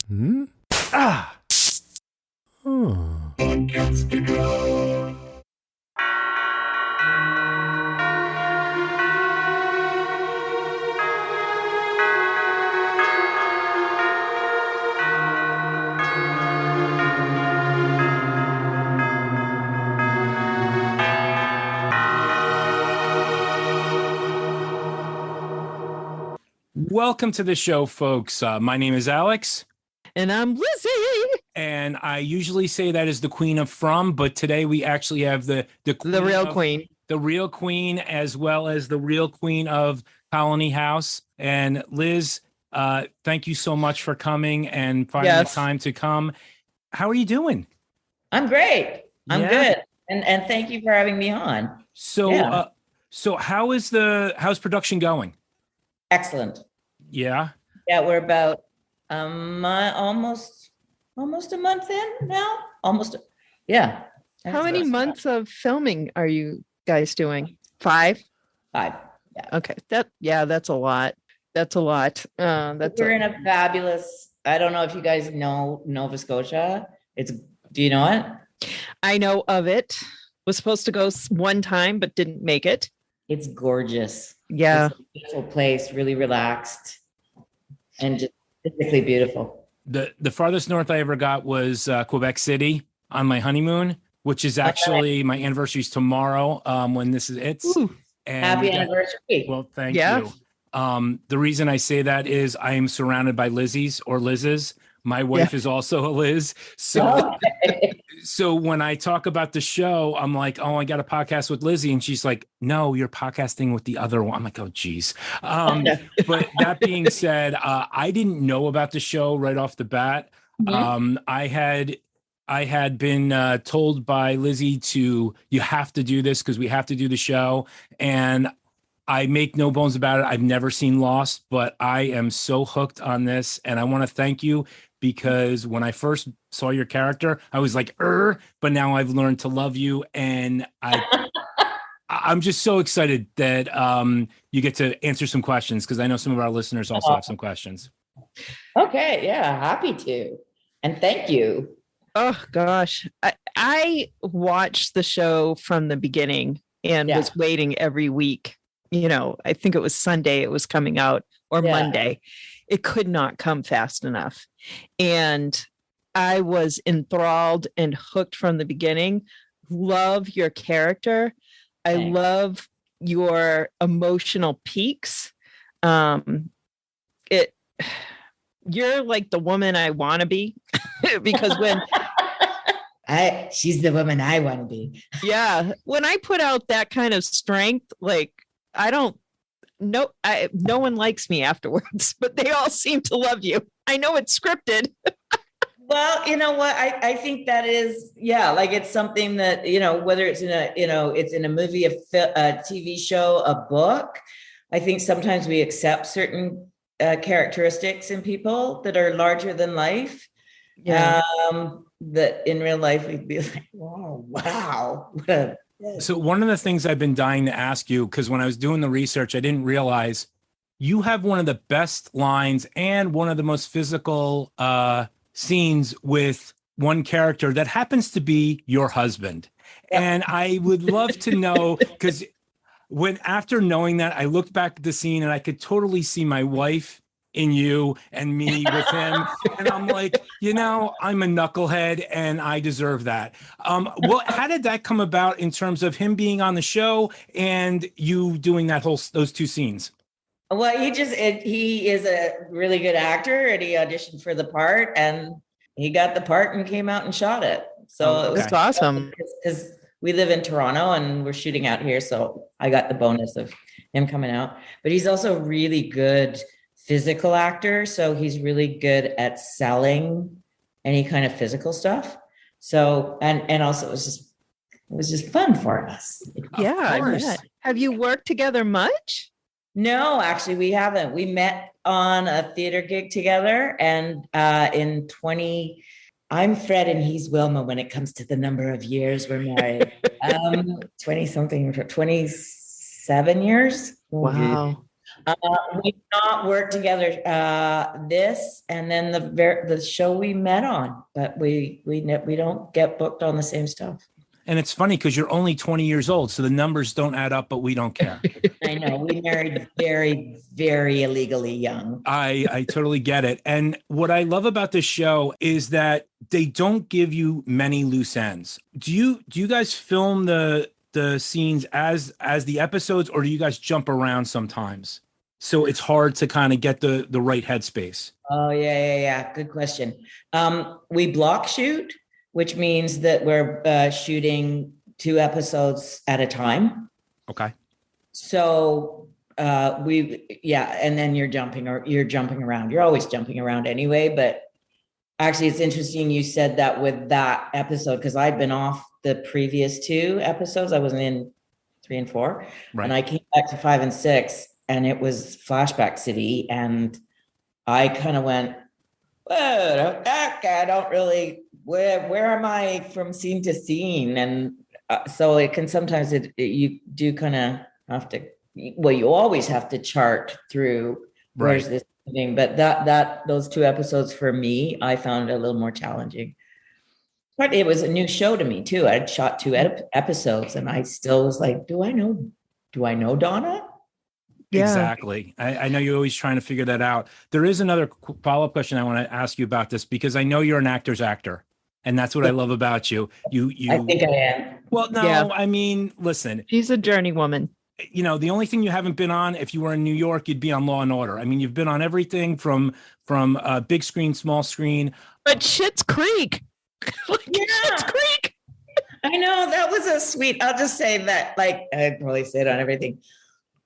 Hmm? Ah! Oh. Welcome to the show, folks. My name is Alex. And I'm Lizzie. And I usually say that is the queen of from, but today we actually have the real queen. The real queen, as well as the real queen of Colony House. And Liz, thank you so much for coming and finding the time to come. How are you doing? I'm great. I'm good. And thank you for having me on. So how's production going? Excellent. Yeah. Yeah, we're about almost a month in now. Yeah. How many months of filming are you guys doing? 5? 5. Yeah. Okay. That's a lot. We're in a fabulous, I don't know if you guys know Nova Scotia. Do you know it? I know of it. Was supposed to go one time, but didn't make it. It's gorgeous. Yeah. It's a beautiful place, really relaxed and just physically beautiful. The farthest north I ever got was Quebec City on my honeymoon, which is actually my anniversary is tomorrow. When this is Happy anniversary. Well, thank you. The reason I say that is I am surrounded by Lizzies or Liz's. My wife is also a Liz. So when I talk about the show, I'm like, oh, I got a podcast with Lizzie. And she's like, no, you're podcasting with the other one. I'm like, oh, geez. But that being said, I didn't know about the show right off the bat. Mm-hmm. I had been told by Lizzie you have to do this because we have to do the show. And I make no bones about it. I've never seen Lost, but I am so hooked on this. And I want to thank you because when I first saw your character, I was like, but now I've learned to love you. And I'm just so excited that you get to answer some questions because I know some of our listeners also have some questions. Okay. Yeah. Happy to. And thank you. Oh, gosh. I watched the show from the beginning and was waiting every week. You know, I think it was Sunday it was coming out or Monday. It could not come fast enough. And I was enthralled and hooked from the beginning. Love your character. I love your emotional peaks. You're like the woman I want to be because when she's the woman I want to be. Yeah. When I put out that kind of strength, like no one likes me afterwards, but they all seem to love you. I know it's scripted. Well, you know what? I think that is, like it's something that, whether it's it's in a movie, a TV show, a book, I think sometimes we accept certain characteristics in people that are larger than life. Yeah. That in real life, we'd be like, oh, wow. So one of the things I've been dying to ask you, because when I was doing the research, I didn't realize you have one of the best lines and one of the most physical scenes with one character that happens to be your husband. Yep. And I would love to know, because after knowing that, I looked back at the scene and I could totally see my wife in you and me with him. And I'm like, I'm a knucklehead and I deserve that. How did that come about in terms of him being on the show and you doing those two scenes? Well, he is a really good actor and he auditioned for the part and he got the part and came out and shot it. So That's awesome. Because we live in Toronto and we're shooting out here. So I got the bonus of him coming out, but he's also really good physical actor. So he's really good at selling any kind of physical stuff. So, and also it was just fun for us. Yeah. Have you worked together much? No, actually we haven't. We met on a theater gig together and I'm Fred and he's Wilma when it comes to the number of years we're married. 27 years. Wow. We've not worked together this and then the show we met on, but we don't get booked on the same stuff. And it's funny because you're only 20 years old, so the numbers don't add up, but we don't care. I know. We married very, very illegally young. I totally get it. And what I love about this show is that they don't give you many loose ends. Do you guys film the scenes as the episodes, or do you guys jump around sometimes? So it's hard to kind of get the right headspace. Oh, yeah. Good question. We block shoot, which means that we're shooting 2 episodes at a time. Okay. So and then you're jumping around. You're always jumping around anyway, but actually it's interesting you said that with that episode, because I'd been off the previous 2 episodes. I wasn't in 3 and 4. Right. And I came back to 5 and 6, and it was Flashback City. And I kind of went, whoa, I don't really, where am I from scene to scene? And so it can sometimes, you do kind of have to, well, you always have to chart through where's this thing. But those 2 episodes for me, I found it a little more challenging. But it was a new show to me too. I'd shot 2 episodes and I still was like, do I know Donna? Yeah. Exactly. I know you're always trying to figure that out. There is another follow-up question I want to ask you about this, because I know you're an actor's actor, and that's what I love about you. You I think I am. Well, no, yeah. I mean, listen. She's a journey woman. You know, the only thing you haven't been on, if you were in New York, you'd be on Law and Order. I mean, you've been on everything from big screen, small screen. But Schitt's Creek. Schitt's Creek. I know, that was a sweet. I'll just say that, like, I'd probably say it on everything.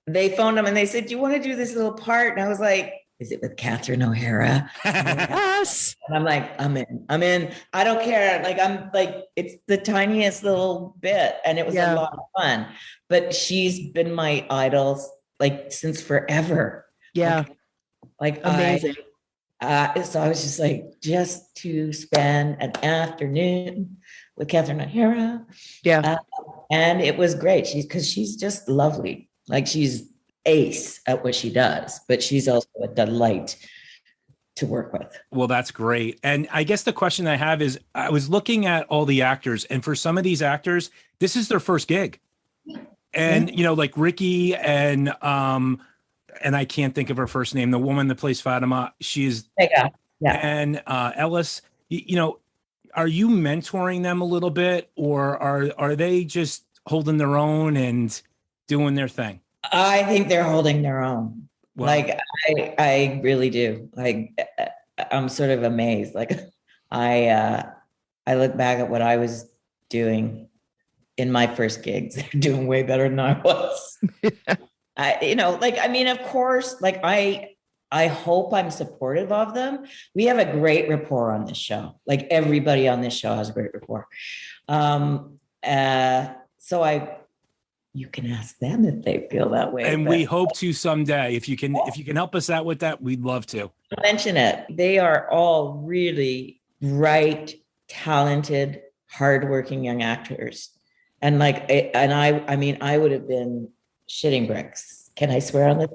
They phoned them and they said, do you want to do this little part? And I was like, is it with Catherine O'Hara? Yes. And I'm like, I'm in. I don't care. Like, I'm like, it's the tiniest little bit. And it was a lot of fun. But she's been my idol, like, since forever. Yeah. Like amazing. So I was just like, just to spend an afternoon with Catherine O'Hara. Yeah. And it was great. She's just lovely. Like, she's ace at what she does, but she's also a delight to work with. Well, that's great. And I guess the question I have is, I was looking at all the actors, and for some of these actors, this is their first gig. And, you know, like Ricky and I can't think of her first name, the woman that plays Fatima, she's, and Ellis, you know, are you mentoring them a little bit, or are they just holding their own and doing their thing? I think they're holding their own. Wow. Like, I really do. Like, I'm sort of amazed. Like, I look back at what I was doing in my first gigs. They're doing way better than I was. You know, like, I mean, of course, like, I hope I'm supportive of them. We have a great rapport on this show. Like, everybody on this show has a great rapport. So you can ask them if they feel that way. And we hope to someday. If you can help us out with that, we'd love to. Mention it. They are all really bright, talented, hardworking young actors. And like, I mean, I would have been shitting bricks. Can I swear on this?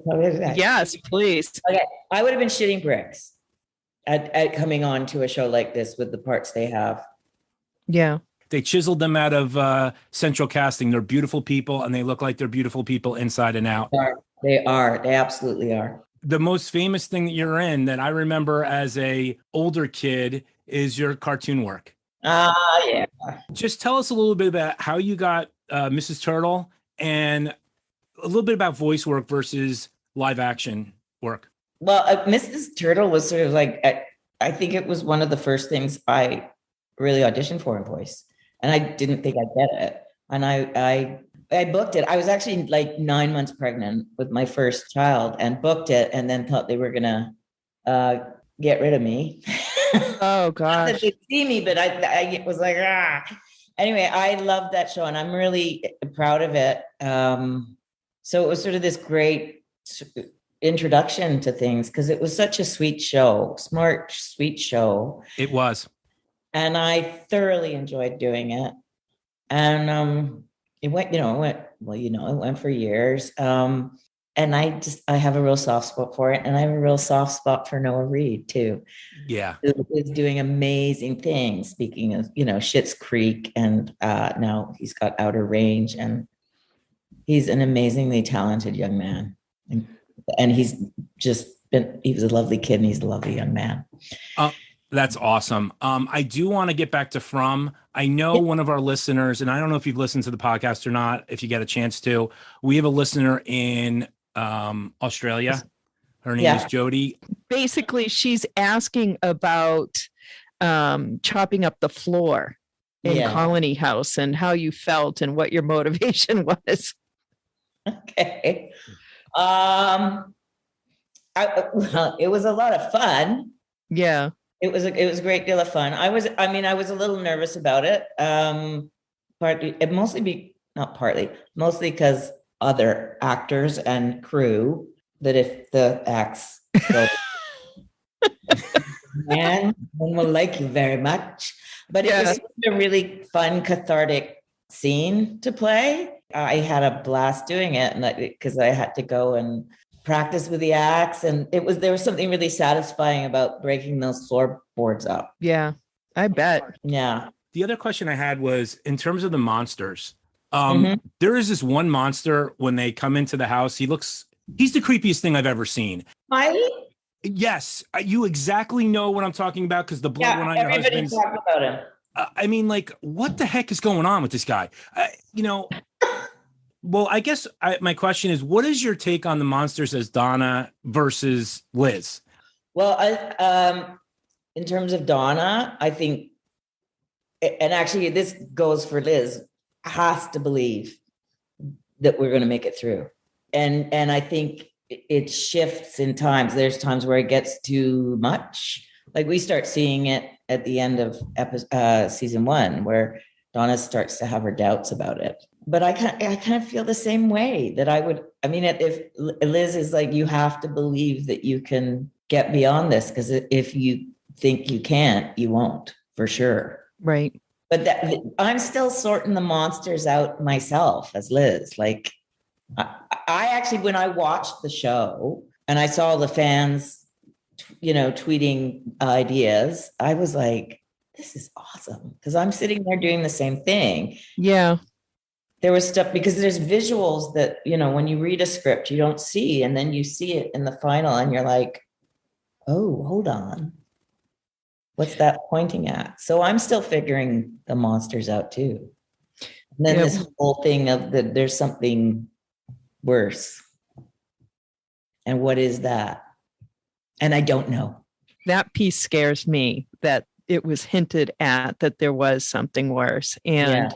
Yes, please. Okay. I would have been shitting bricks at coming on to a show like this with the parts they have. Yeah. They chiseled them out of central casting. They're beautiful people, and they look like they're beautiful people inside and out. They are. They absolutely are. The most famous thing that you're in that I remember as a older kid is your cartoon work. Yeah. Just tell us a little bit about how you got Mrs. Turtle, and a little bit about voice work versus live action work. Well, Mrs. Turtle was sort of like, I think it was one of the first things I really auditioned for in voice. And I didn't think I'd get it. And I booked it. I was actually like 9 months pregnant with my first child, and booked it, and then thought they were going to get rid of me. Oh, gosh. Not that they'd see me, but I was like, ah. Anyway, I loved that show, and I'm really proud of it. So it was sort of this great introduction to things, because it was such a sweet show, smart, sweet show. It was. And I thoroughly enjoyed doing it. And it went for years. I have a real soft spot for it. And I have a real soft spot for Noah Reid too. Yeah. Who is doing amazing things. Speaking of, Schitt's Creek, and now he's got Outer Range, and he's an amazingly talented young man. And he was a lovely kid, and he's a lovely young man. That's awesome. I do want to get back to From. I know one of our listeners, and I don't know if you've listened to the podcast or not, if you get a chance to, we have a listener in Australia. Her name is Jody. Basically, she's asking about chopping up the floor in Colony House and how you felt and what your motivation was. Okay. Well, it was a lot of fun. Yeah. It was a great deal of fun. I was a little nervous about it. Mostly because other actors and crew, that if the acts go, man, one will like you very much. But it was a really fun, cathartic scene to play. I had a blast doing it, and because I had to go and practice with the acts, and there was something really satisfying about breaking those floorboards up. Yeah, I bet. Yeah. The other question I had was, in terms of the monsters, there is this one monster when they come into the house. He's the creepiest thing I've ever seen. Smiley? Yes, you exactly know what I'm talking about, because the blood went on your husband's. Talked about him. I mean, like, what the heck is going on with this guy? Well, I guess my question is, what is your take on the monsters as Donna versus Liz? Well, in terms of Donna, I think, and actually this goes for Liz, has to believe that we're going to make it through. And I think it shifts in times. There's times where it gets too much. Like we start seeing it at the end of season 1, where Donna starts to have her doubts about it. But I kind of feel the same way, that if Liz is like, you have to believe that you can get beyond this, because if you think you can't, you won't, for sure. Right. But I'm still sorting the monsters out myself as Liz. Like, I actually, when I watched the show and I saw the fans, tweeting ideas, I was like, this is awesome. Because I'm sitting there doing the same thing. Yeah. There was stuff, because there's visuals that, when you read a script, you don't see, and then you see it in the final and you're like, oh, hold on. What's that pointing at? So I'm still figuring the monsters out too. And then this whole thing of there's something worse. And what is that? And I don't know. That piece scares me, that it was hinted at that there was something worse. And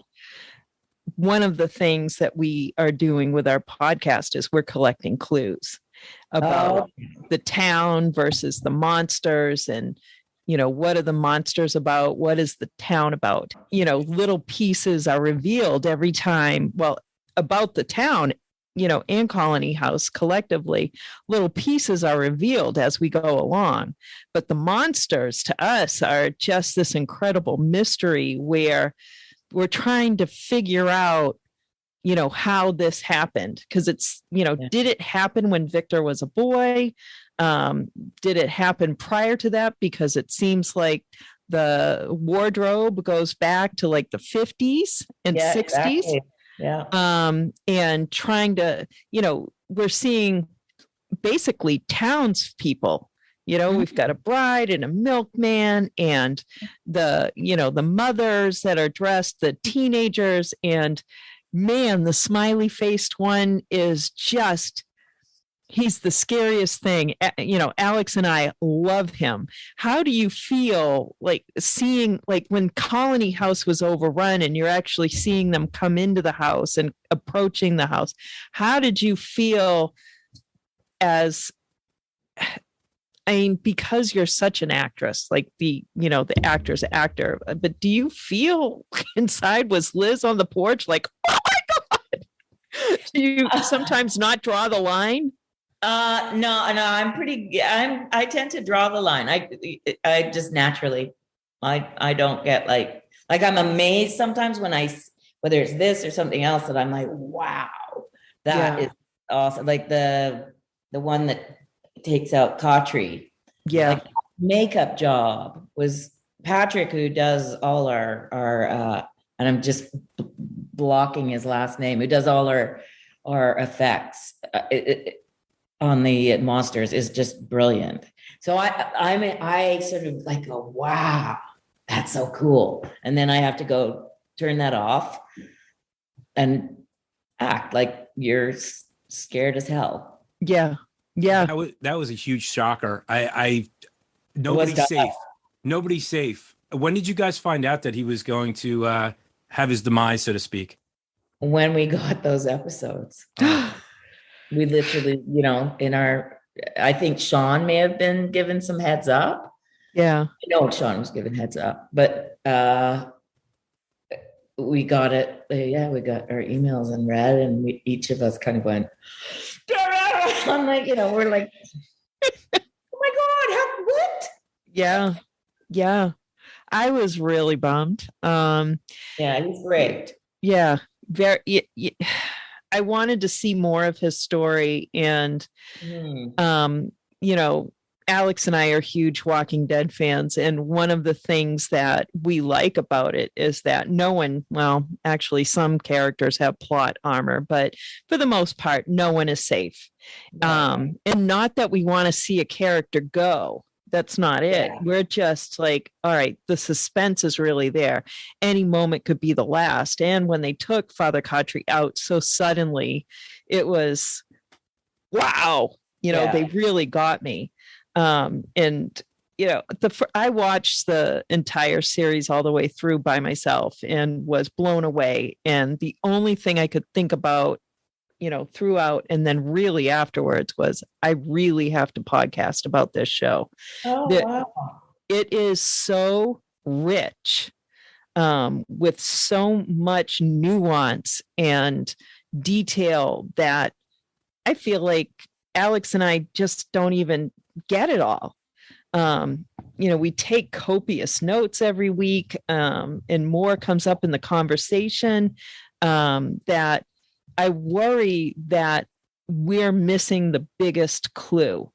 one of the things that we are doing with our podcast is we're collecting clues about the town versus the monsters, and what are the monsters about? What is the town about? Little pieces are revealed every time. Well, about the town, and Colony House collectively, little pieces are revealed as we go along. But the monsters to us are just this incredible mystery where we're trying to figure out, how this happened. Because it's, did it happen when Victor was a boy? Did it happen prior to that? Because it seems like the wardrobe goes back to like the 50s and 60s. Exactly. Yeah. And trying to, we're seeing basically townspeople. We've got a bride and a milkman, and the mothers that are dressed, the teenagers, and man, the smiley faced one is just, he's the scariest thing. Alex and I love him. How do you feel like seeing, like when Colony House was overrun and you're actually seeing them come into the house and approaching the house? How did you feel because you're such an actress, like the actor's actor, but do you feel inside, was Liz on the porch like, oh my God? Do you sometimes not draw the line? No, I tend to draw the line. I just naturally, I don't get like I'm amazed sometimes when whether it's this or something else, that I'm like, wow, that is awesome. Like the one that takes out Kotri. Yeah. Like, makeup job was Patrick, who does all our and I'm just blocking his last name, who does all our effects on the monsters, is just brilliant. So I sort of like go, wow, that's so cool. And then I have to go turn that off and act like you're scared as hell. Yeah. Yeah. That was a huge shocker. Nobody's safe. Nobody's safe. When did you guys find out that he was going to have his demise, so to speak? When we got those episodes. We literally, I think Sean may have been given some heads up. Yeah. I know Sean was given heads up, but we got it. Yeah, we got our emails and read, and each of us kind of went, I'm like, we're like, oh my God, what? Yeah. Yeah. I was really bummed. Yeah, he's great. Yeah. Very. I wanted to see more of his story, and Alex and I are huge Walking Dead fans, and one of the things that we like about it is that actually some characters have plot armor, but for the most part, no one is safe. And not that we want to see a character go. That's not it. Yeah. We're just like, all right, the suspense is really there. Any moment could be the last. And when they took Father Kotri out so suddenly, it was, wow, they really got me. I watched the entire series all the way through by myself and was blown away. And the only thing I could think about, throughout and then really afterwards was, I really have to podcast about this show. Wow. It is so rich, with so much nuance and detail that I feel like Alex and I just don't even get it all. We take copious notes every week, and more comes up in the conversation, that I worry that we're missing the biggest clue.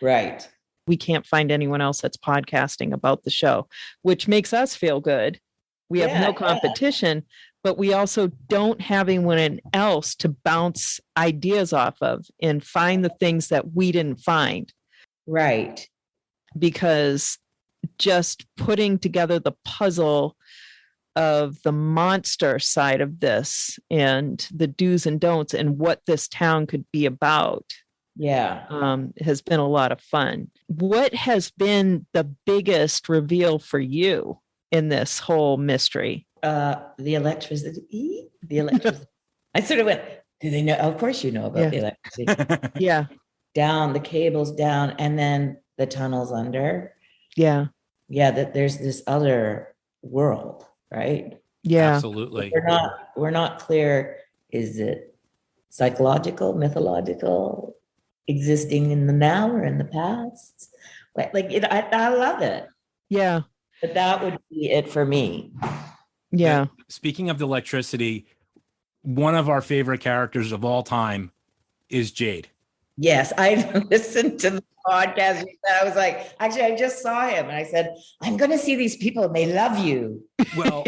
Right. We can't find anyone else that's podcasting about the show, which makes us feel good. We have no competition, but we also don't have anyone else to bounce ideas off of and find the things that we didn't find. Right. Because just putting together the puzzle of the monster side of this and the do's and don'ts and what this town could be about. Has been a lot of fun. What has been the biggest reveal for you in this whole mystery? The electricity. I sort of went, do they know? Of course you know about the electricity. Yeah. Down, the cables down, and then the tunnels under. Yeah. Yeah, that there's this other world, right? Yeah. Absolutely. We're not clear. Is it psychological, mythological, existing in the now or in the past? I love it. Yeah. But that would be it for me. Yeah. Speaking of the electricity, one of our favorite characters of all time is Jade. Yes, I listened to the podcast. I was like, actually, I just saw him, and I said, I'm going to see these people, and they love you. Well,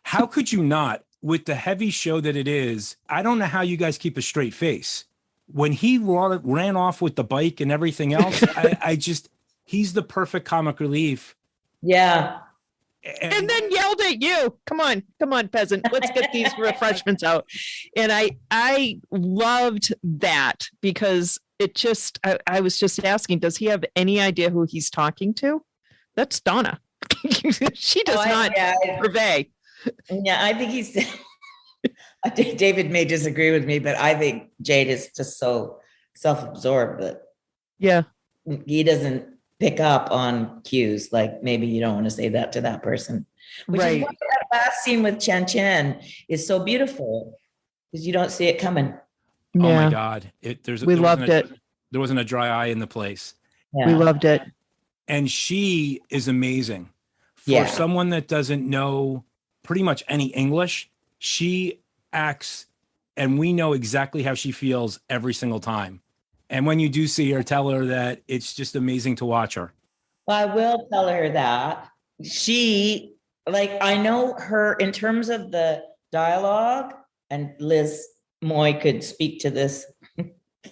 how could you not? With the heavy show that it is, I don't know how you guys keep a straight face. When he ran off with the bike and everything else, he's the perfect comic relief. Yeah. And then yelled at you. Come on, peasant. Let's get these refreshments out. And I loved that, because it just, I was just asking, does he have any idea who he's talking to? That's Donna. She does not purvey. Yeah, I think he's, David may disagree with me, but I think Jade is just so self-absorbed that he doesn't pick up on cues. Like, maybe you don't want to say that to that person. Which is why that last scene with Chen is so beautiful, because you don't see it coming. Yeah. Oh my God. We loved it. There wasn't a dry eye in the place. Yeah. We loved it. And she is amazing. For someone that doesn't know pretty much any English, she acts and we know exactly how she feels every single time. And when you do see her, tell her that it's just amazing to watch her. Well, I will tell her that. She, like, I know her in terms of the dialogue, and Liz Moy could speak to this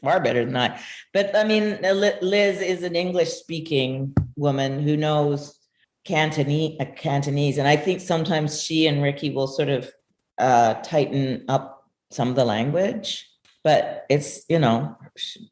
far better than I. But I mean, Liz is an English-speaking woman who knows Cantonese, and I think sometimes she and Ricky will sort of tighten up some of the language. But it's, you know,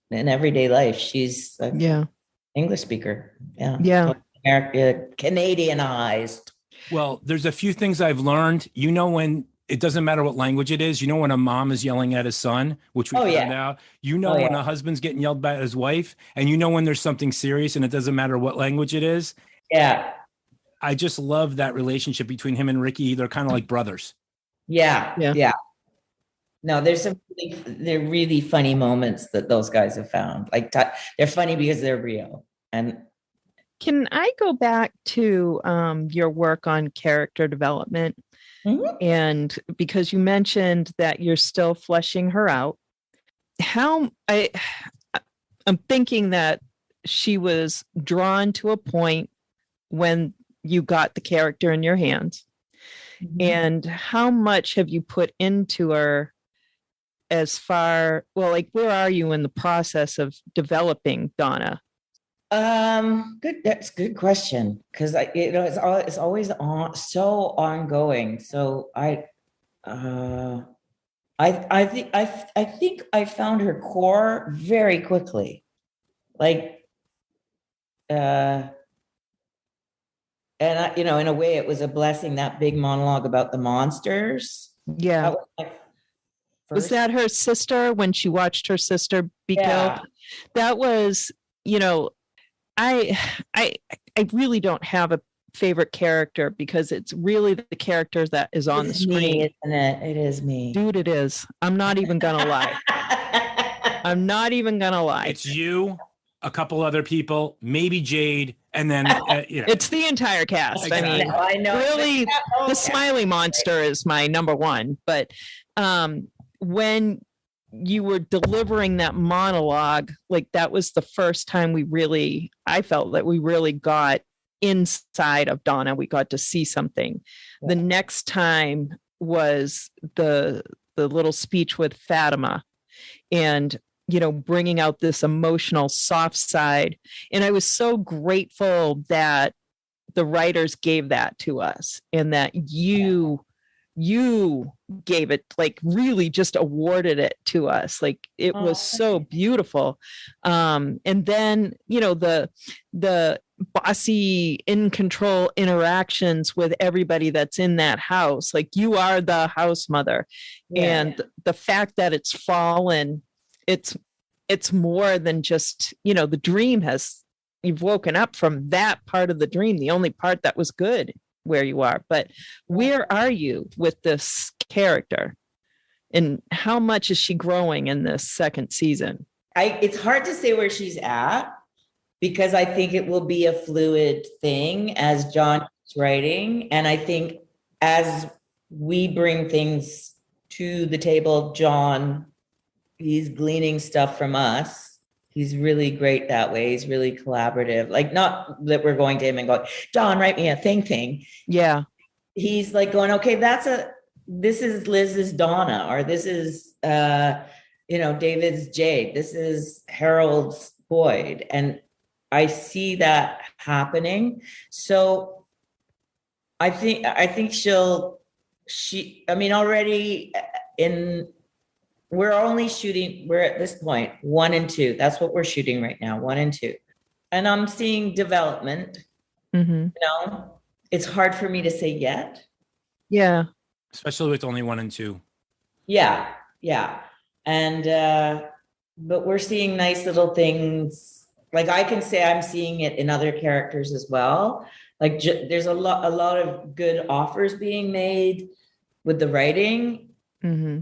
in everyday life, she's a English speaker. Yeah. Canadianized. Well, there's a few things I've learned. You know, when it doesn't matter what language it is, you know, when a mom is yelling at his son, which we found out, you know, when a husband's getting yelled at his wife, and you know, when there's something serious and it doesn't matter what language it is. Yeah. I just love that relationship between him and Ricky. They're kind of like brothers. Yeah. No, there's they're really funny moments that those guys have found. Like, they're funny because they're real. And can I go back to your work on character development? Mm-hmm. And because you mentioned that you're still fleshing her out, I'm thinking that she was drawn to a point when you got the character in your hands. Mm-hmm. And how much have you put into her as far, well, like, where are you in the process of developing Donna? Good. That's a good question. Cause it's always so ongoing. So I think I found her core very quickly. Like, and I, you know, in a way it was a blessing, that big monologue about the monsters. Yeah. Was that her sister when she watched her sister be killed? That was, you know, I really don't have a favorite character because it's really the character that is on the screen. Me, isn't it? It is me. Dude, it is. I'm not even gonna lie. It's you, a couple other people, maybe Jade, and then you know. It's the entire cast. Exactly. I know. Really, the smiley monster is my number one. But when you were delivering that monologue, like, that was the first time I felt that we really got inside of Donna. We got to see something. Yeah. The next time was the little speech with Fatima, and, you know, bringing out this emotional soft side. And I was so grateful that the writers gave that to us, and that you gave it, like, really just awarded it to us. Like, it was so beautiful. And then, you know, the bossy, in control interactions with everybody that's in that house. Like, you are the house mother. Yeah. And the fact that it's fallen, it's more than just, you know, the dream you've woken up from that part of the dream, the only part that was good where you are. But where are you with this character, and how much is she growing in this second season? It's hard to say where she's at, because I think it will be a fluid thing as John is writing. And I think as we bring things to the table, John, he's gleaning stuff from us. He's really great that way. He's really collaborative. Like, not that we're going to him and going, John, write me a thing. Yeah. He's like going, okay, this is Liz's Donna, or this is, David's Jade. This is Harold's Boyd. And I see that happening. So I think already we're at this point 1 and 2. That's what we're shooting right now, 1 and 2. And I'm seeing development. Mm-hmm. You know, it's hard for me to say yet. Yeah. Especially with only 1 and 2. Yeah. And, but we're seeing nice little things. Like, I can say I'm seeing it in other characters as well. Like, there's a lot of good offers being made with the writing. Mm-hmm.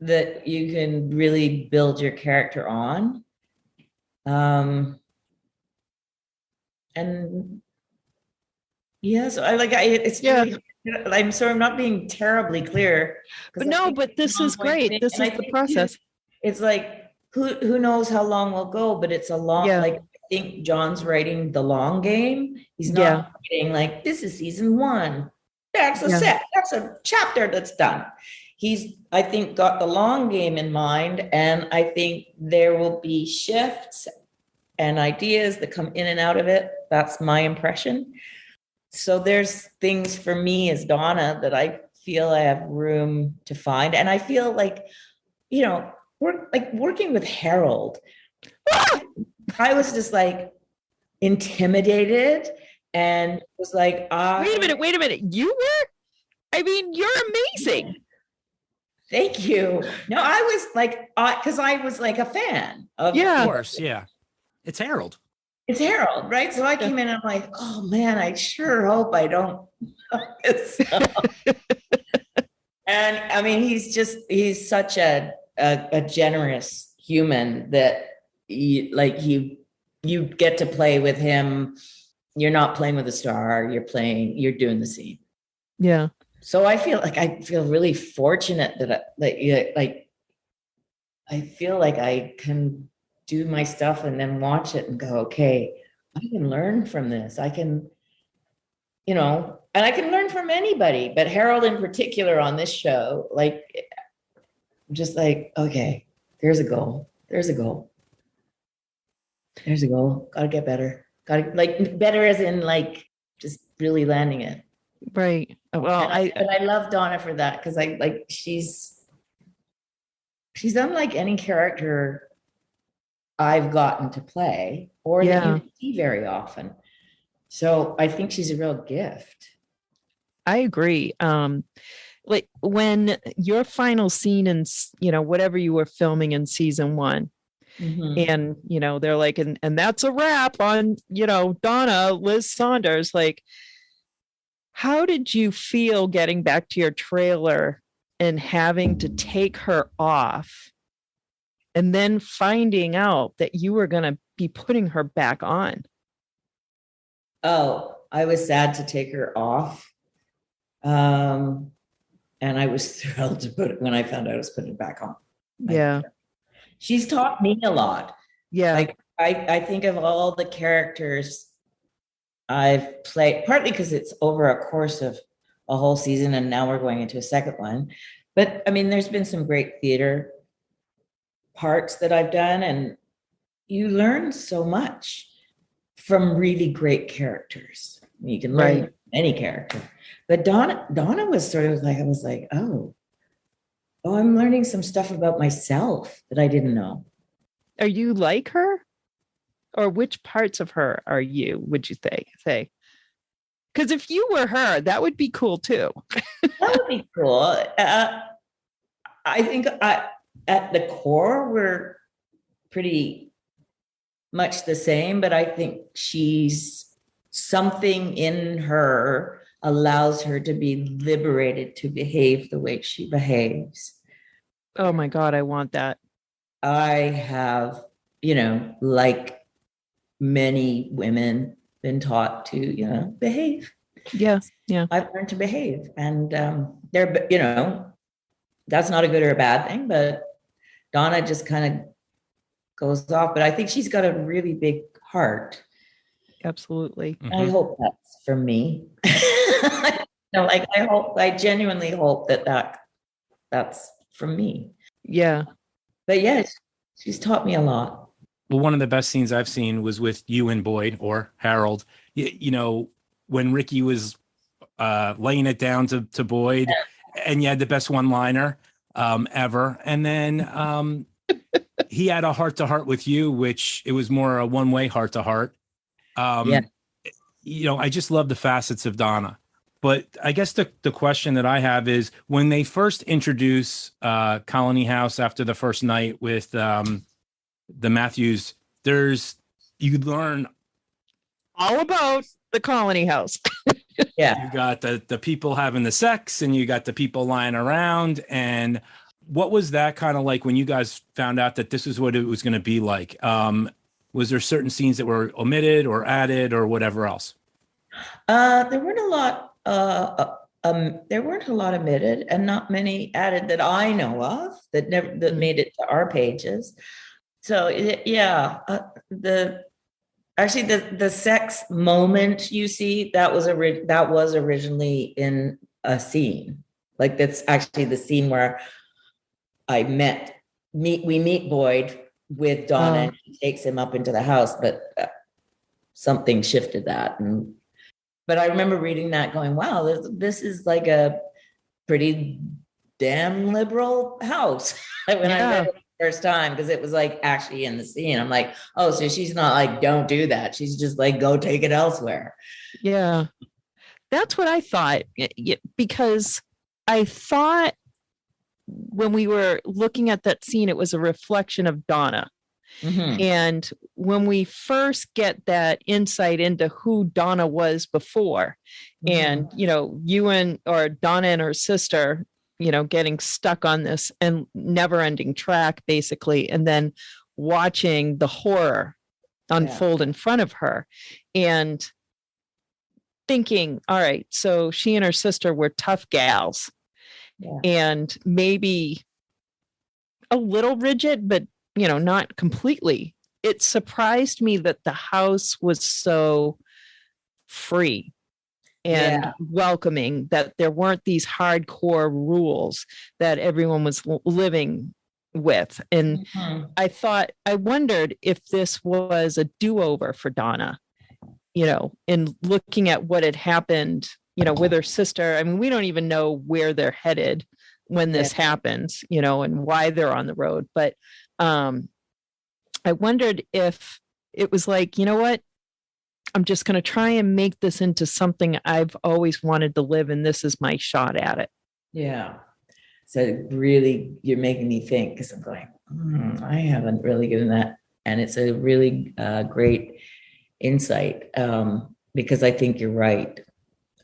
That you can really build your character on. And Yes, it's really, I'm sorry, I'm not being terribly clear. But no, but this is great. This is the process. It's like, who knows how long we'll go, but it's a long, like, I think John's writing the long game. He's not writing like, this is season 1. That's a set. That's a chapter that's done. He's, I think, got the long game in mind. And I think there will be shifts and ideas that come in and out of it. That's my impression. So there's things for me as Donna that I feel I have room to find. And I feel like, you know, working with Harold, I was just like intimidated and was like, wait a minute. You were? I mean, you're amazing. Thank you. No, I was like, because I was like a fan of. Of course. Yeah. It's Harold. It's Harold, right? So I came in and I'm like, oh man, I sure hope I don't. And I mean, he's such a generous human that you get to play with him. You're not playing with a star. You're doing the scene. Yeah. So I feel really fortunate that I feel like I can do my stuff and then watch it and go, okay, I can learn from this. I can, and I can learn from anybody, but Harold in particular on this show, like, just like, okay, there's a goal. There's a goal. Gotta get better. Better as in like just really landing it. Right. Well, but I love Donna for that because she's unlike any character I've gotten to play or that you see very often. So I think she's a real gift. I agree. Like when your final scene in, whatever you were filming in season 1, and, they're like, and that's a wrap on, Donna, Liz Saunders, like, how did you feel getting back to your trailer and having to take her off and then finding out that you were going to be putting her back on? Oh, I was sad to take her off. And I was thrilled to put it when I found out I was putting it back on. Yeah. She's taught me a lot. Yeah. Like I think of all the characters I've played, partly because it's over a course of a whole season and now we're going into a second one. But I mean, there's been some great theater parts that I've done and you learn so much from really great characters. You can learn from any character. But Donna was sort of like, I was like, oh, I'm learning some stuff about myself that I didn't know. Are you like her? Or which parts of her are you, would you say? Because if you were her, that would be cool too. That would be cool. I think at the core, we're pretty much the same, but I think she's something in her allows her to be liberated to behave the way she behaves. Oh my God, I want that. I have, like many women, been taught to, behave. Yeah. Yeah. I've learned to behave. And that's not a good or a bad thing, but Donna just kind of goes off. But I think she's got a really big heart. Absolutely. Mm-hmm. I hope that's for me. I genuinely hope that's from me. Yeah. But yes, she's taught me a lot. Well, one of the best scenes I've seen was with you and Boyd or Harold, when Ricky was laying it down to Boyd and you had the best one-liner ever. And then he had a heart-to-heart with you, which it was more a one-way heart-to-heart. I just love the facets of Donna. But I guess the question that I have is when they first introduce Colony House after the first night with the Matthews, you learn all about the Colony House. Yeah. You got the people having the sex and you got the people lying around. And what was that kind of like when you guys found out that this is what it was going to be like? Was there certain scenes that were omitted or added or whatever else? There weren't a lot. There weren't a lot omitted, and not many added that I know of that made it to our pages. So yeah, the sex moment you see that was originally in a scene. Like that's actually the scene where we meet Boyd with Donna, and he takes him up into the house, but something shifted that. But I remember reading that going, wow, this is like a pretty damn liberal house. When I read it the first time, because it was like actually in the scene, I'm like, oh, so she's not like, don't do that. She's just like, go take it elsewhere. Yeah. That's what I thought, because I thought when we were looking at that scene, it was a reflection of Donna. Mm-hmm. And when we first get that insight into who Donna was before, and Donna and her sister, getting stuck on this and never ending track, basically, and then watching the horror unfold in front of her and thinking, all right, so she and her sister were tough gals and maybe a little rigid, but not completely. It surprised me that the house was so free and welcoming, that there weren't these hardcore rules that everyone was living with. And I wondered if this was a do-over for Donna, in looking at what had happened, with her sister. I mean, we don't even know where they're headed when this happens, and why they're on the road. But I wondered if it was like, you know what? I'm just going to try and make this into something I've always wanted to live, and this is my shot at it. Yeah. So really, you're making me think, because I'm going, I haven't really given that. And it's a really great insight, because I think you're right.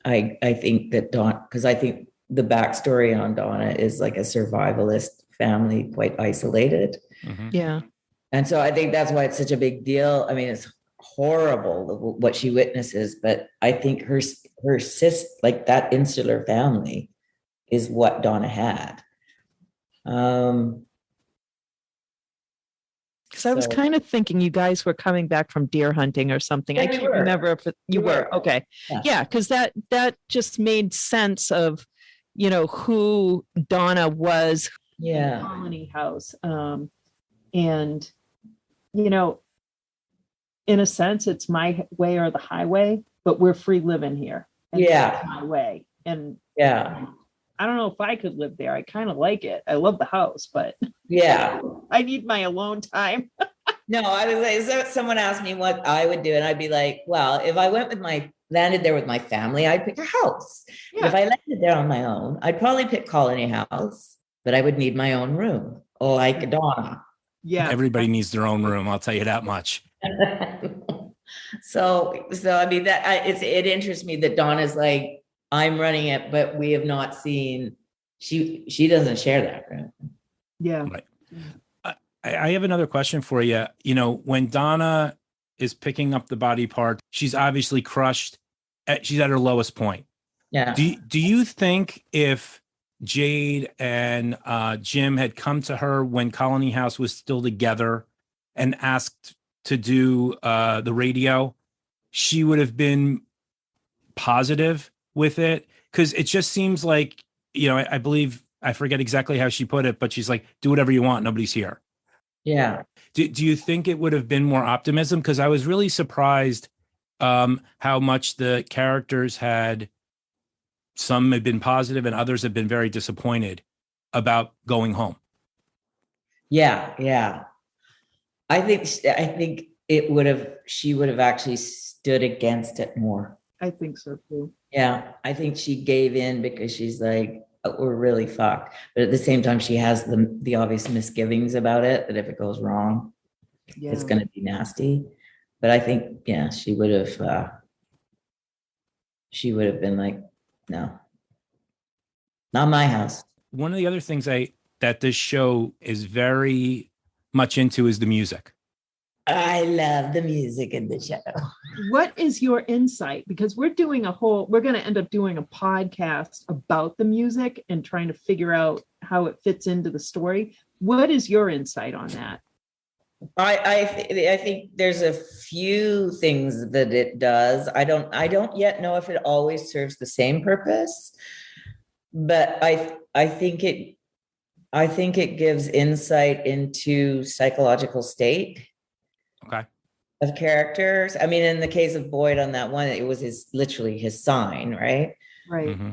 I think that because I think the backstory on Donna is like a survivalist family, quite isolated. Mm-hmm. Yeah. And so I think that's why it's such a big deal. I mean, it's horrible what she witnesses, but I think her sis, like that insular family, is what Donna had. Because I was kind of thinking you guys were coming back from deer hunting or something. I can't remember if you were. Okay. Yeah, because that just made sense of, who Donna was in the Colony House. And, in a sense, it's my way or the highway, but we're free living here. And that's my way. And I don't know if I could live there. I kind of like it. I love the house, but I need my alone time. No, I was like, so someone asked me what I would do, and I'd be like, well, if I landed there with my family, I'd pick a house. Yeah. If I landed there on my own, I'd probably pick Colony House, but I would need my own room, like Donna. Yeah, everybody needs their own room. I'll tell you that much. So I mean it interests me that Donna's like, I'm running it, but we have not seen. She doesn't share that room. Yeah. Right. I have another question for you. When Donna is picking up the body part, she's obviously crushed. She's at her lowest point. Yeah. Do you think if Jade and Jim had come to her when Colony House was still together and asked to do the radio, she would have been positive with it? Because it just seems like, I believe, I forget exactly how she put it, but she's like, do whatever you want. Nobody's here. Yeah. Do you think it would have been more optimism? Because I was really surprised how much the characters some had been positive and others have been very disappointed about going home. Yeah. I think she would have actually stood against it more. I think so too. Yeah. I think she gave in because she's like, we're really fucked. But at the same time, she has the obvious misgivings about it, that if it goes wrong, it's going to be nasty. But I think, she would have been like, no, not my house. One of the other things that this show is very much into is the music. I love the music in the show. What is your insight? Because we're going to end up doing a podcast about the music and trying to figure out how it fits into the story. What is your insight on that? I think there's a few things that it does. I don't yet know if it always serves the same purpose, but I think it gives insight into psychological state. Okay. Of characters. I mean, in the case of Boyd on that one, it was literally his sign, right? Right. Mm-hmm.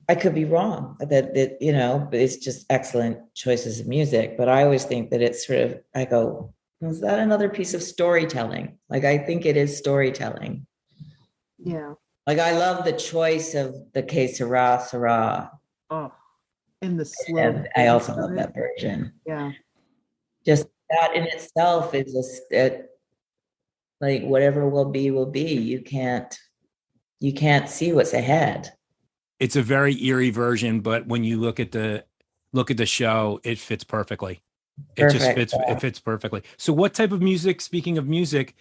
I could be wrong that but it's just excellent choices of music. But I always think that it's sort of, I go, is that another piece of storytelling? Like, I think it is storytelling. Yeah. Like, I love the choice of the Que Sera, Sera. Oh, and the slow. And I also love that version. Yeah. Just that in itself is like, whatever will be, will be. You can't see what's ahead. It's a very eerie version, but when you look at the show, it fits perfectly. It fits perfectly. So what type of music, speaking of music,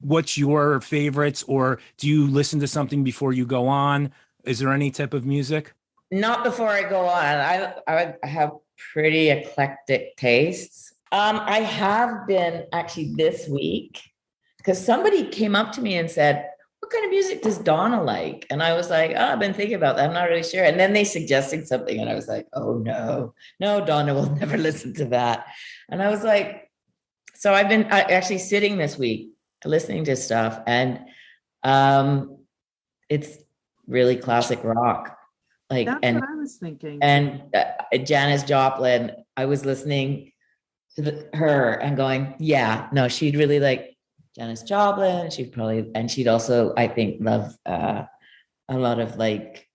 what's your favorites, or do you listen to something before you go on? Is there any type of music? Not before I go on. I have pretty eclectic tastes. I have been actually this week, because somebody came up to me and said, what kind of music does Donna like? And I was like, I've been thinking about that. I'm not really sure. And then they suggested something, and I was like, oh no, Donna will never listen to that. And I was like, so I've been actually sitting this week listening to stuff, and it's really classic rock. Like, that's what I was thinking. And Janis Joplin, I was listening to her and going, yeah, no, she'd really like Janis Joplin. She'd also, I think, love a lot of like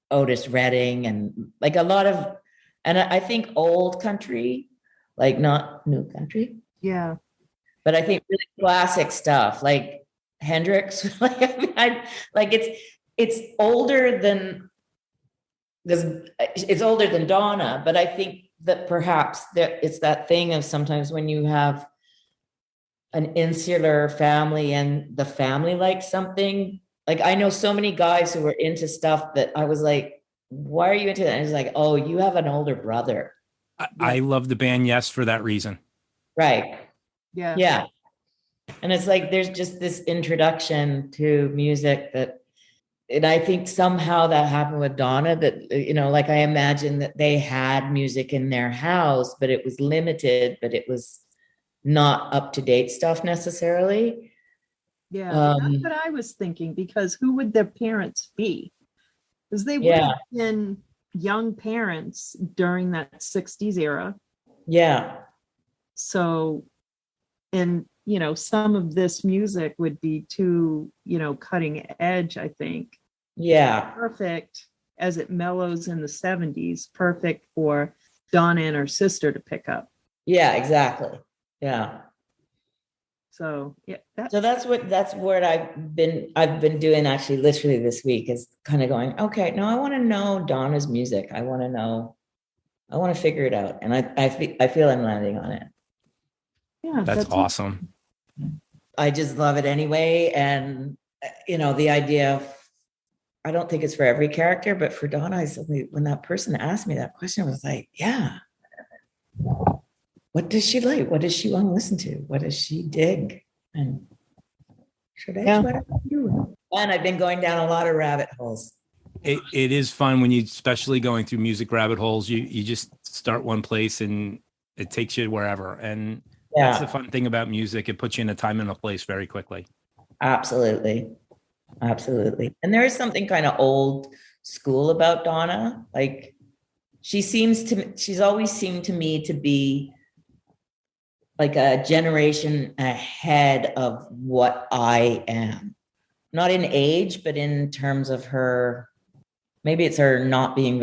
Otis Redding and like a lot of, and I think old country, like not new country. Yeah. But I think really classic stuff like Hendrix. Like it's older than, because it's older than Donna, but I think that perhaps it's that thing of sometimes when you have an insular family and the family likes something. Like, I know so many guys who were into stuff that I was like, why are you into that? And it's like, oh, you have an older brother. I love the band Yes for that reason. Right. Yeah. Yeah. And it's like, there's just this introduction to music that, and I think somehow that happened with Donna, that, like, I imagine that they had music in their house, but it was limited, but it was not up to date stuff necessarily. Yeah. That's what I was thinking, because who would their parents be? Because they would have been young parents during that 60s era. Yeah. So, and, some of this music would be too, cutting edge, I think. Yeah. Perfect as it mellows in the 70s, perfect for Donna and her sister to pick up. Yeah, exactly. Yeah. So, yeah. That's what I've been doing actually literally this week, is kind of going, okay, no, I want to know Donna's music. I want to figure it out. And I feel I'm landing on it. Yeah. That's awesome. I just love it anyway. And, the idea of, I don't think it's for every character, but for Donna, when that person asked me that question, I was like, yeah. What does she like? What does she want to listen to? What does she dig? And and I've been going down a lot of rabbit holes. It is fun when you, especially going through music rabbit holes, you just start one place and it takes you wherever. And that's the fun thing about music. It puts you in a time and a place very quickly. Absolutely. Absolutely. And there is something kind of old school about Donna. Like, she's always seemed to me to be like a generation ahead of what I am. Not in age, but in terms of her, maybe it's her not being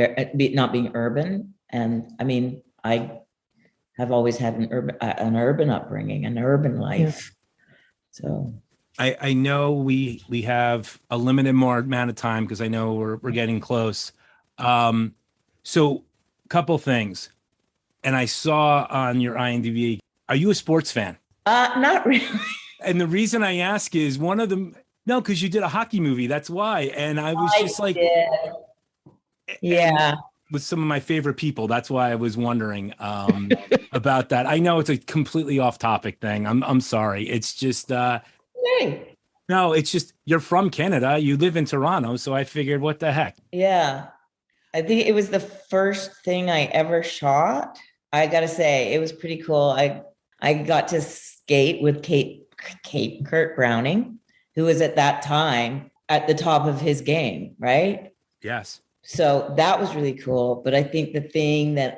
urban. And I mean, I have always had an urban upbringing, an urban life. Yeah. So I know we have a limited more amount of time, because I know we're getting close. So couple things. And I saw on your IMDb, are you a sports fan? Not really. And the reason I ask is one of them. No, because you did a hockey movie. That's why. And I was just like, yeah, with some of my favorite people. That's why I was wondering about that. I know it's a completely off topic thing. I'm sorry. It's just hey. No, it's just you're from Canada. You live in Toronto, so I figured, what the heck? Yeah, I think it was the first thing I ever shot. I gotta say, it was pretty cool. I got to skate with Kurt Browning, who was at that time at the top of his game, right? Yes. So that was really cool. But I think the thing that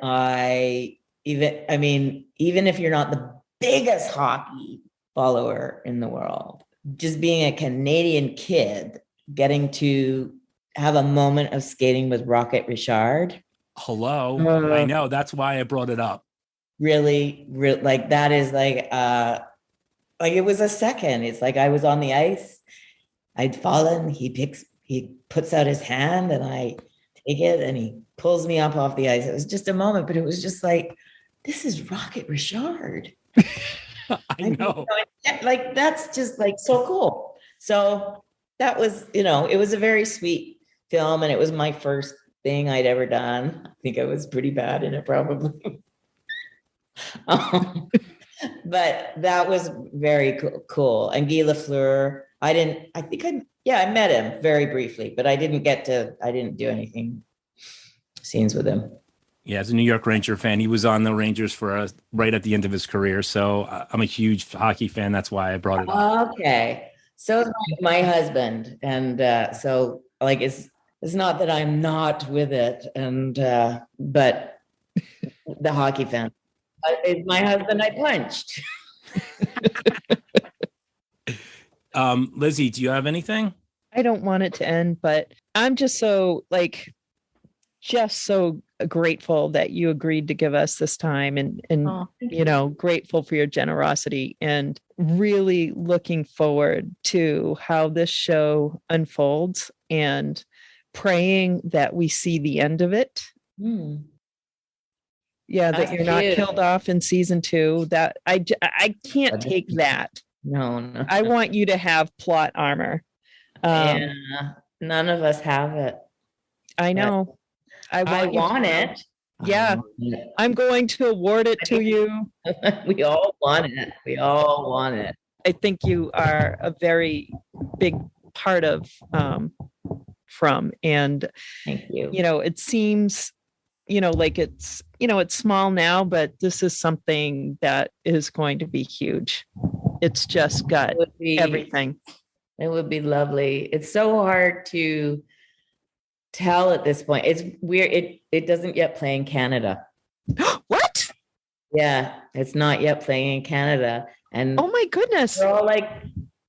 even if you're not the biggest hockey follower in the world, just being a Canadian kid, getting to have a moment of skating with Rocket Richard. Hello. I know. That's why I brought it up. Really, like that is like it was a second. It's like I was on the ice. I'd fallen. He puts out his hand and I take it and he pulls me up off the ice. It was just a moment, but it was just like, this is Rocket Richard. I know. Like, that's just like so cool. So that was, it was a very sweet film and it was my first thing I'd ever done. I think I was pretty bad in it probably. But that was very cool. And Guy Lafleur, I met him very briefly, but I didn't do anything scenes with him. Yeah, as a New York Ranger fan, he was on the Rangers for right at the end of his career. So I'm a huge hockey fan. That's why I brought it up. Okay. So is my husband. And so like, it's not that I'm not with it. And, but the hockey fan. It's my husband I punched. Lizzie, do you have anything? I don't want it to end, but I'm just so grateful that you agreed to give us this time and grateful for your generosity and really looking forward to how this show unfolds and praying that we see the end of it. Yeah, that you're not killed off in season 2. That I can't take that. No. I want you to have plot armor. Yeah, none of us have it. I know. I want it. Yeah, I'm going to award it to you. We all want it. I think you are a very big part of From, and thank you. It seems like it's small now, but this is something that is going to be huge. It's just got everything. It would be lovely. It's so hard to tell at this point. It's weird. It doesn't yet play in Canada. What? Yeah, it's not yet playing in Canada. And oh my goodness. We're all like,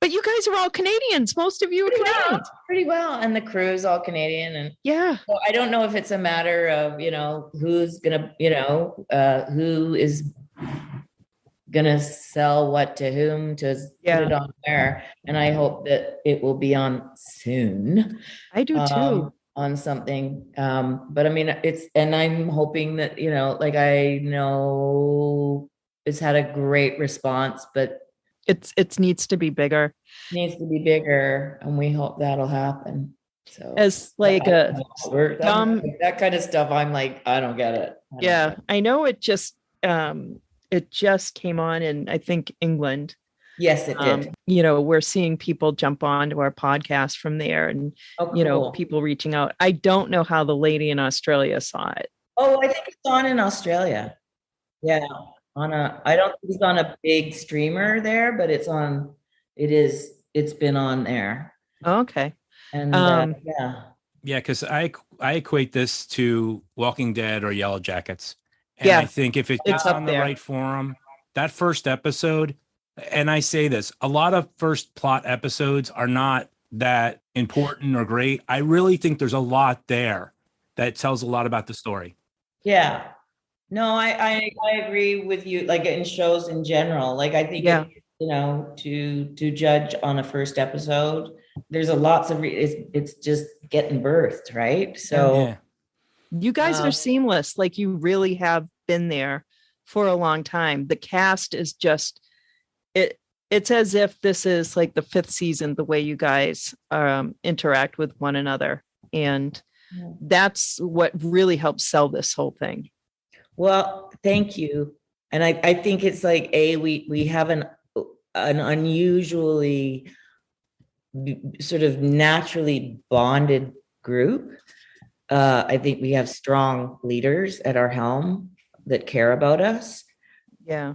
but you guys are all Canadians. Most of you are Canadians. Pretty well. And the crew is all Canadian. And yeah. So I don't know if it's a matter of, who's gonna, who is gonna sell what to whom to put it on there. And I hope that it will be on soon. I do too. On something. But I mean, and I'm hoping that, I know it's had a great response, but it needs to be bigger. Needs to be bigger, and we hope that'll happen. So as like that kind of stuff, I'm like, I don't get it. I know it just came on in, I think, England. Yes, it did. We're seeing people jump on to our podcast from there, and cool. People reaching out. I don't know how the lady in Australia saw it. Oh, I think it's on in Australia. Yeah. I don't think it's on a big streamer there, but it's been on there. Okay. And because I equate this to Walking Dead or Yellow Jackets. And I think if it gets on the right forum, that first episode, and I say this, a lot of first plot episodes are not that important or great. I really think there's a lot there that tells a lot about the story. Yeah. No, I agree with you. Like in shows in general, like I think, to judge on a first episode, there's a lots of, it's just getting birthed. Right. So you guys are seamless. Like you really have been there for a long time. The cast is just, it's as if this is like the 5th season, the way you guys interact with one another. And that's what really helps sell this whole thing. Well, thank you. And I think it's like, we have an unusually sort of naturally bonded group. I think we have strong leaders at our helm that care about us. Yeah.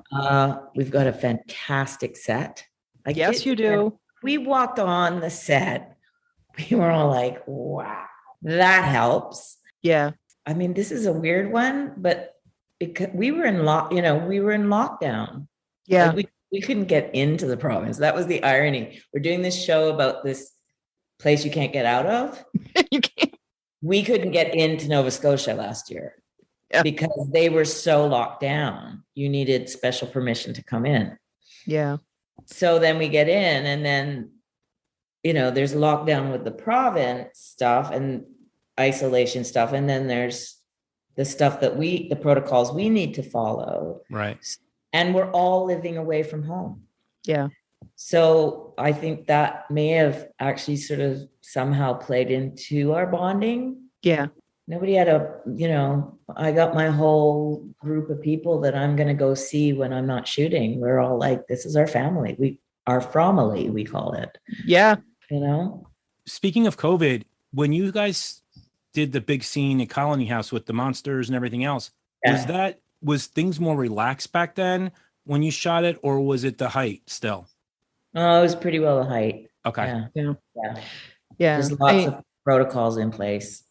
We've got a fantastic set. Yes, you do. We walked on the set. We were all like, wow, that helps. Yeah. I mean, this is a weird one, but because we were in lockdown. Yeah. Like we couldn't get into the province. That was the irony. We're doing this show about this place you can't get out of. You can't. We couldn't get into Nova Scotia last year because they were so locked down. You needed special permission to come in. Yeah. So then we get in, and then, there's lockdown with the province stuff and isolation stuff. And then there's the stuff that the protocols we need to follow. Right. And we're all living away from home. Yeah. So I think that may have actually sort of somehow played into our bonding. Yeah. Nobody had I got my whole group of people that I'm going to go see when I'm not shooting. We're all like, this is our family. Our family, we call it. Yeah. Speaking of COVID, when you guys did the big scene at Colony House with the monsters and everything else, was things more relaxed back then when you shot it, or was it the height still? Oh, it was pretty well the height. Okay. Yeah. There's lots of protocols in place.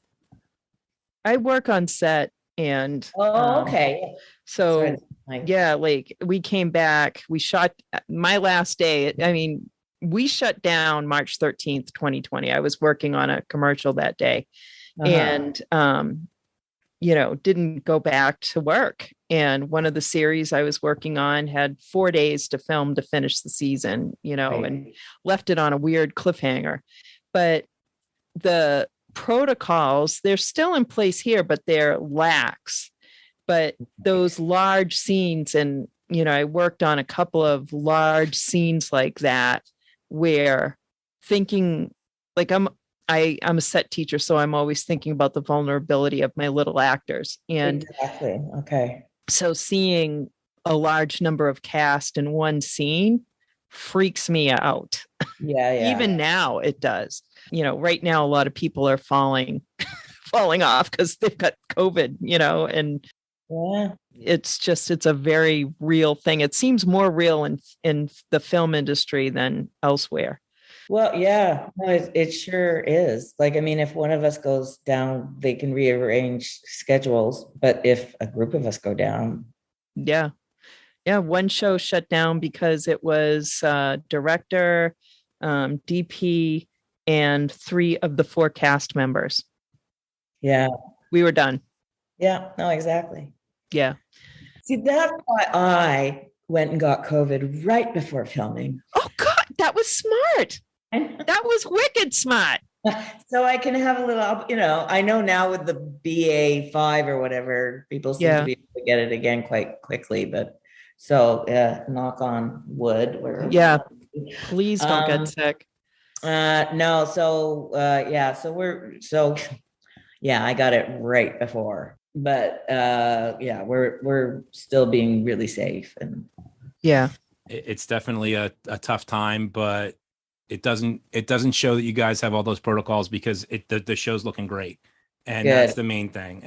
I work on set, and okay. So like we came back, we shot my last day. I mean, we shut down March 13th, 2020. I was working on a commercial that day, and didn't go back to work. And one of the series I was working on had 4 days to film to finish the season, and left it on a weird cliffhanger. But the protocols, they're still in place here, but they're lax. But those large scenes, and I worked on a couple of large scenes like that, where thinking, like I'm a set teacher, so I'm always thinking about the vulnerability of my little actors. And exactly. Okay. So seeing a large number of cast in one scene freaks me out. Yeah. Even now it does. Right now a lot of people are falling off because they've got COVID, and it's a very real thing. It seems more real in the film industry than elsewhere. Well, yeah, no, it sure is. Like, I mean, if one of us goes down, they can rearrange schedules. But if a group of us go down. Yeah. One show shut down because it was director, DP, and 3 of the 4 cast members. Yeah. We were done. Yeah, no, exactly. Yeah. See, that's why I went and got COVID right before filming. Oh, God, that was smart. That was wicked smart. So I can have a little, I know now with the BA5 or whatever, people seem to be able to get it again quite quickly. But so knock on wood. Please don't get sick. No. So, I got it right before, but we're still being really safe. And it's definitely a tough time, but it doesn't show that you guys have all those protocols, because the show's looking great. And that's the main thing.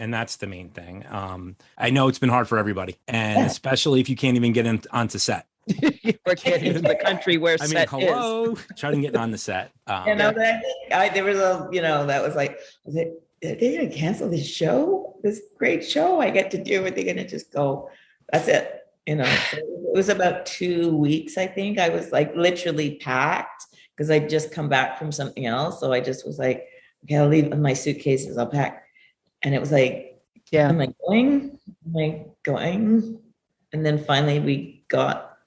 I know it's been hard for everybody, and especially if you can't even get onto set. Or get into the country where set is. Try to get on the set. There was that was like, are they going to cancel this show? This great show I get to do. Are they going to just go? That's it. So it was about 2 weeks, I think. I was like literally packed because I'd just come back from something else. So I just was like, okay, I'll leave my suitcases, I'll pack. And it was like, am I going? And then finally we got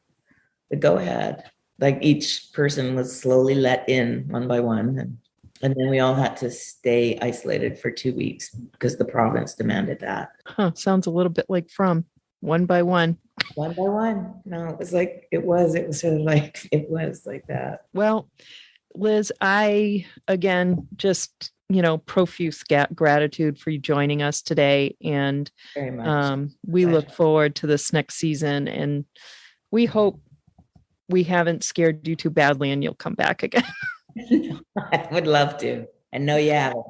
the go ahead. Like each person was slowly let in one by one. And then we all had to stay isolated for 2 weeks because the province demanded that. Sounds a little bit like From One by One. One by one. No, it was sort of like, it was like that. Well, Liz, I, again, just, profuse gratitude for you joining us today. And Very much. we look forward to this next season. And we hope we haven't scared you too badly and you'll come back again. I would love to. I know you haven't.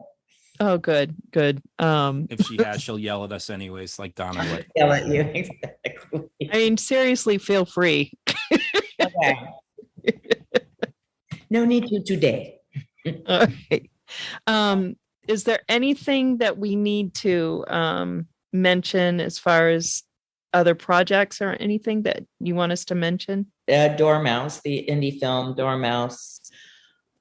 Oh, good. If she has, she'll yell at us anyways, like Donna would. Yell at you. Exactly. I mean, seriously, feel free. Okay. No need to today. All right. Is there anything that we need to mention as far as other projects or anything that you want us to mention? Dormouse, the indie film Dormouse,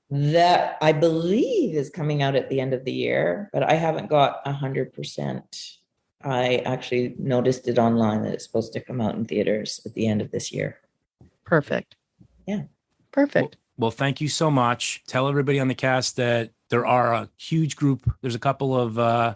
that I believe is coming out at the end of the year, but I haven't got 100%. I actually noticed it online that it's supposed to come out in theaters at the end of this year. Perfect. Yeah. Perfect. Well, thank you so much. Tell everybody on the cast that there are a huge group. There's a couple of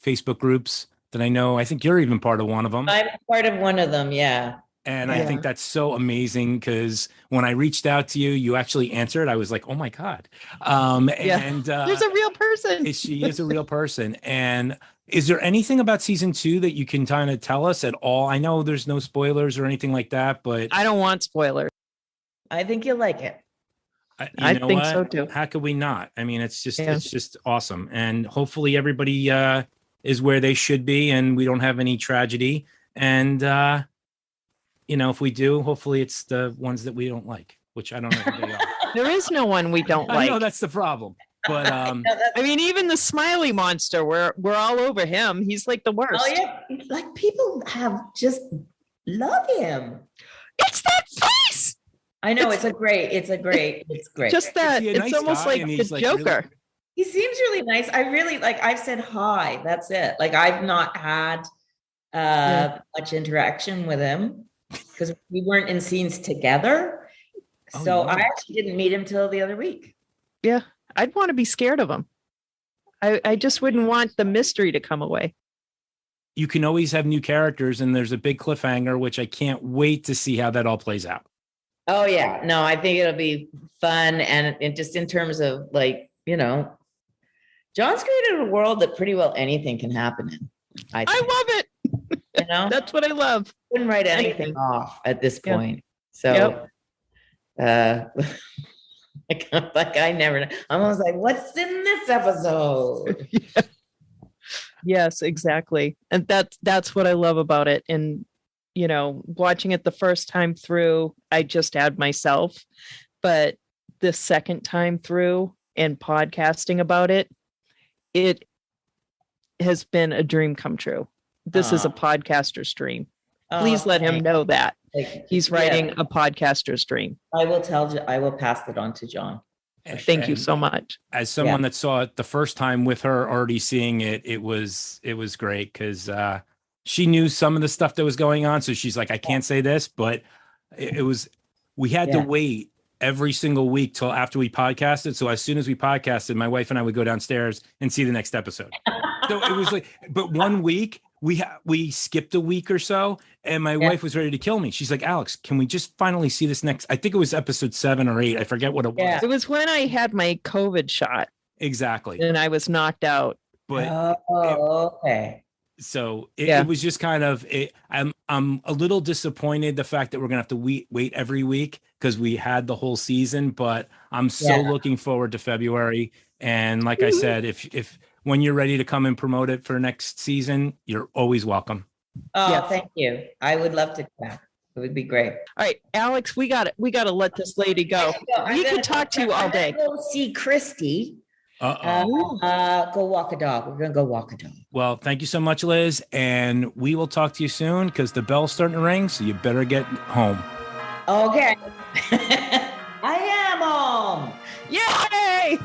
Facebook groups that I know. I think you're even part of one of them. I'm part of one of them. Yeah. And I think that's so amazing because when I reached out to you, you actually answered. I was like, oh my God. And there's a real person. She is a real person. And is there anything about season 2 that you can kind of tell us at all? I know there's no spoilers or anything like that, but I don't want spoilers. I think you'll like it. I think so too. How could we not? I mean, it's just awesome. And hopefully everybody is where they should be and we don't have any tragedy. And, if we do, hopefully it's the ones that we don't like, which I don't know who they are. There is no one we don't like. I know that's the problem. But I mean, even the smiley monster, we're all over him. He's like the worst. Oh yeah, like people have just love him. It's that face. I know it's great. Just that it's almost like the Joker. Really, he seems really nice. I really I've said hi. That's it. Like I've not had much interaction with him because we weren't in scenes together. So I actually didn't meet him till the other week. Yeah, I'd want to be scared of him. I just wouldn't want the mystery to come away. You can always have new characters, and there's a big cliffhanger, which I can't wait to see how that all plays out. Oh yeah, no, I think it'll be fun, and just in terms of John's created a world that pretty well anything can happen in. I love it. That's what I love. Wouldn't write anything off at this point. So, I never know. I'm almost like, what's in this episode? Yes, exactly. And that's what I love about it. And, watching it the first time through, I just add myself, but the second time through and podcasting about it, it has been a dream come true. This is a podcaster's dream. Please let him know that he's writing a podcaster's dream. I will pass it on to John. Thank you so much. As someone that saw it the first time with her, already seeing it, it was great because she knew some of the stuff that was going on. So she's like, I can't say this, but we had to wait every single week till after we podcasted. So as soon as we podcasted, my wife and I would go downstairs and see the next episode. So it was but 1 week we skipped a week or so, and my wife was ready to kill me. She's like, Alex, can we just finally see this next? I think it was episode 7 or 8. I forget what it was. It was when I had my COVID shot. Exactly. And I was knocked out. But okay. So it was just kind of I'm a little disappointed the fact that we're gonna have to wait every week because we had the whole season, but I'm so looking forward to February. And like I said, if when you're ready to come and promote it for next season, you're always welcome. Oh, thank you. I would love to come back. It would be great. All right, Alex, we got to let this lady go. We can talk to you all day. Go see Christy. Go walk a dog. We're gonna go walk a dog. Well, thank you so much, Liz, and we will talk to you soon because the bell's starting to ring, so you better get home. Okay. I am home. Yay!